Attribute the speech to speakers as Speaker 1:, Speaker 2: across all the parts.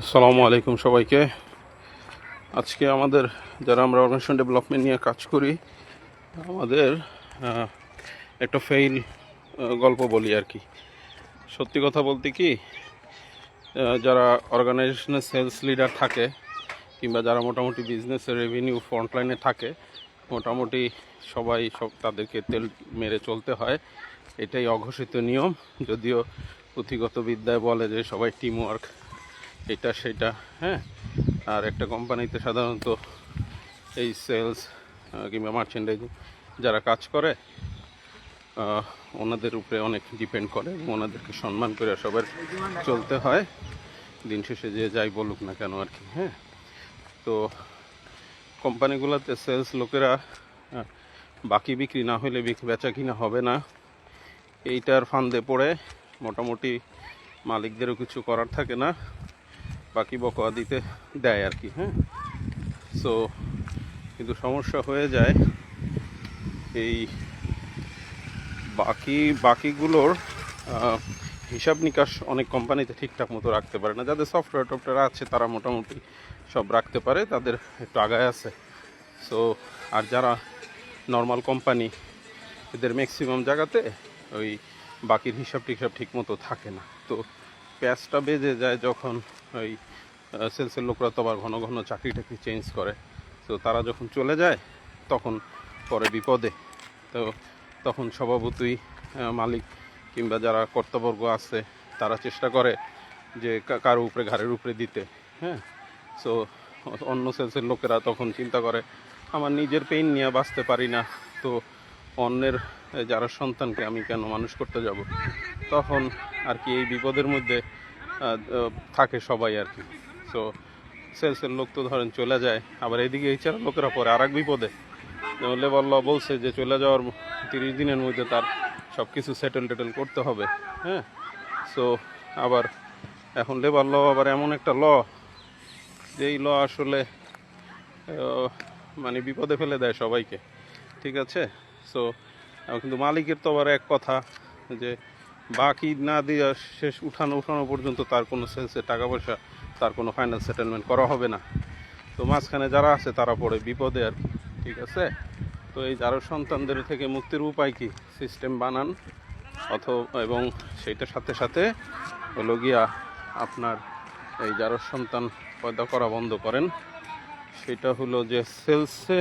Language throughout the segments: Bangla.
Speaker 1: আসসালামু আলাইকুম সবাইকে। আজকে আমাদের যারা আমরা অর্গানাইজেশন ডেভেলপমেন্ট নিয়ে কাজ করি, আমাদের একটা ফেইল গল্প বলি আর কি। সত্যি কথা বলতে কি, যারা অর্গানাইজেশনের সেলস লিডার থাকে কিংবা যারা মোটামুটি বিজনেসের রেভিনিউ ফ্রন্টলাইনে থাকে, মোটামুটি সবাই তাদেরকে তেল মেরে চলতে হয়। এটাই অঘোষিত নিয়ম, যদিও পুঁথিগত বিদ্যায় বলে যে সবাই টিম ওয়ার্ক, এটা সেটা। হ্যাঁ, আর একটা কোম্পানিতে সাধারণত এই সেলস কিংবা মার্চেন্ডাইজিং যারা কাজ করে ওনাদের উপরে অনেক ডিপেন্ড করে এবং ওনাদেরকে সম্মান করে সবার চলতে হয়, দিন শেষে যে যাই বলুক না কেন আর কি। হ্যাঁ, তো কোম্পানিগুলোতে সেলস লোকেরা বাকি বিক্রি না হলে বেচা কিনা হবে না, এইটার ফান্দে পড়ে মোটামুটি মালিকদেরও কিছু করার থাকে না, বাকি বকোয়া দিতে দেয় আর কি। হ্যাঁ, সো কিন্তু সমস্যা হয়ে যায় এই বাকিগুলোর হিসাব নিকাশ অনেক কোম্পানিতে ঠিকঠাক মতো রাখতে পারে না। যাদের সফটওয়্যার আছে তারা মোটামুটি সব রাখতে পারে, তাদের একটু আগায় আছে। সো আর যারা নর্মাল কোম্পানি, এদের ম্যাক্সিমাম জায়গাতে ওই বাকির হিসাব টিসাব ঠিক মতো থাকে না। তো প্যাচটা বেজে যায় যখন ওই সেলসের লোকরা তো আবার ঘন ঘন চাকরি টাকরি চেঞ্জ করে। তো তারা যখন চলে যায় তখন পরে বিপদে। তো তখন স্বভাবতই মালিক কিংবা যারা কর্তাবর্গ আছে তারা চেষ্টা করে যে কারো উপরে ঘাড়ের উপরে দিতে। হ্যাঁ, সো অন্য সেলসের লোকেরা তখন চিন্তা করে আমার নিজের পেইন নিয়ে বাঁচতে পারি না, তো অন্যের যারা সন্তানকে আমি কেন মানুষ করতে যাব। তখন আর কি এই বিপদের মধ্যে থাকে সবাই আর কি। সো সেলসের লোক তো ধরেন চলে যায়, আবার এদিকে এইচআর লোকেরা পরে আর এক বিপদে। লেবার ল বলছে যে চলে যাওয়ার 30 দিনের মধ্যে তার সব কিছু সেটেল করতে হবে। হ্যাঁ, সো আবার এখন লেবার ল আবার এমন একটা ল, যেই ল আসলে মানে বিপদে ফেলে দেয় সবাইকে। ঠিক আছে, সো কিন্তু মালিকের তো আবার এক কথা যে বাকি না দিয়ে শেষ উঠানো পর্যন্ত তার কোনো সেলসের টাকা পয়সা, তার কোনো ফাইনাল সেটেলমেন্ট করা হবে না। তো মাঝখানে যারা আছে তারা পড়ে বিপদে আর কি। ঠিক আছে, তো এই যারা সন্তানদের থেকে মুক্তির উপায় কি, সিস্টেম বানান এবং সেইটার সাথে সাথে হলো গিয়া আপনার এই যারা সন্তান পয়দা করা বন্ধ করেন। সেটা হলো যে সেলসে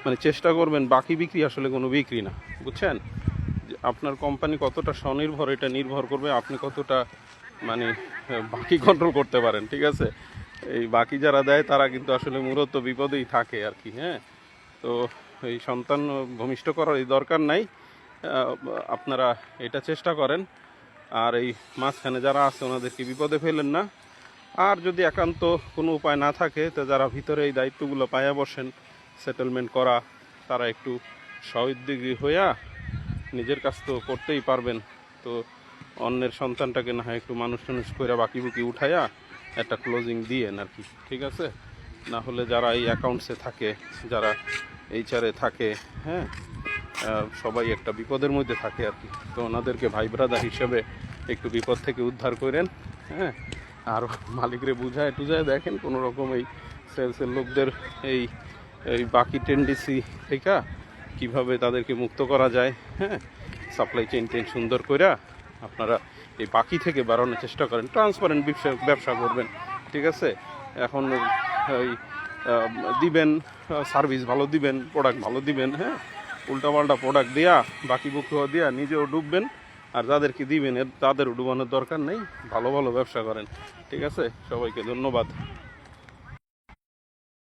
Speaker 1: মানে চেষ্টা করবেন বাকি বিক্রি আসলে কোনো বিক্রি না, বুঝছেন? আপনার কোম্পানি কতটা স্বনির্ভর এটা নির্ভর করবে আপনি কতটা মানে বাকি কন্ট্রোল করতে পারেন। ঠিক আছে, এই বাকি যারা দেয় তারা কিন্তু আসলে মূলত বিপদেই থাকে আর কি। হ্যাঁ, তো এই সন্তান ভূমিষ্ঠ করার এই দরকার নাই, আপনারা এটা চেষ্টা করেন। আর এই মাঝখানে যারা আছে ওনাদেরকে বিপদে ফেলেন না। আর যদি একান্ত কোনো উপায় না থাকে তো যারা ভিতরে এই দায়িত্বগুলো পায়া বসেন সেটেলমেন্ট করা, তারা একটু সউদ্যোগী হইয়া নিজের কাজ তো করতেই পারবেন, তো অন্যের সন্তানটাকে না হয় একটু মানুষ করে বাকি বুকি উঠাইয়া একটা ক্লোজিং দিয়েন আর কি। ঠিক আছে, না হলে যারা এই অ্যাকাউন্টসে থাকে, যারা এইচআরে থাকে, হ্যাঁ, সবাই একটা বিপদের মধ্যে থাকে আর কি। তো ওনাদেরকে ভাই ব্রাদার হিসেবে একটু বিপদ থেকে উদ্ধার করেন। হ্যাঁ, আর মালিকরে বুঝায় টুঝায় দেখেন কোনো রকম এই সেলসের লোকদের এই বাকি টেন্ডেন্সি থেকে কীভাবে তাদেরকে মুক্ত করা যায়। হ্যাঁ, সাপ্লাই চেইন সুন্দর করে আপনারা এই বাকি থেকে বাড়ানোর চেষ্টা করেন, ট্রান্সপারেন্ট ব্যবসা করবেন। ঠিক আছে, এখন এই দিবেন সার্ভিস ভালো দিবেন, প্রোডাক্ট ভালো দিবেন। হ্যাঁ, উল্টাপাল্টা প্রোডাক্ট দেওয়া বাকি বুক দেওয়া নিজেও ডুববেন, আর যাদেরকে দিবেন তাদেরও ডুবানোর দরকার নেই। ভালো ভালো ব্যবসা করেন। ঠিক আছে, সবাইকে ধন্যবাদ।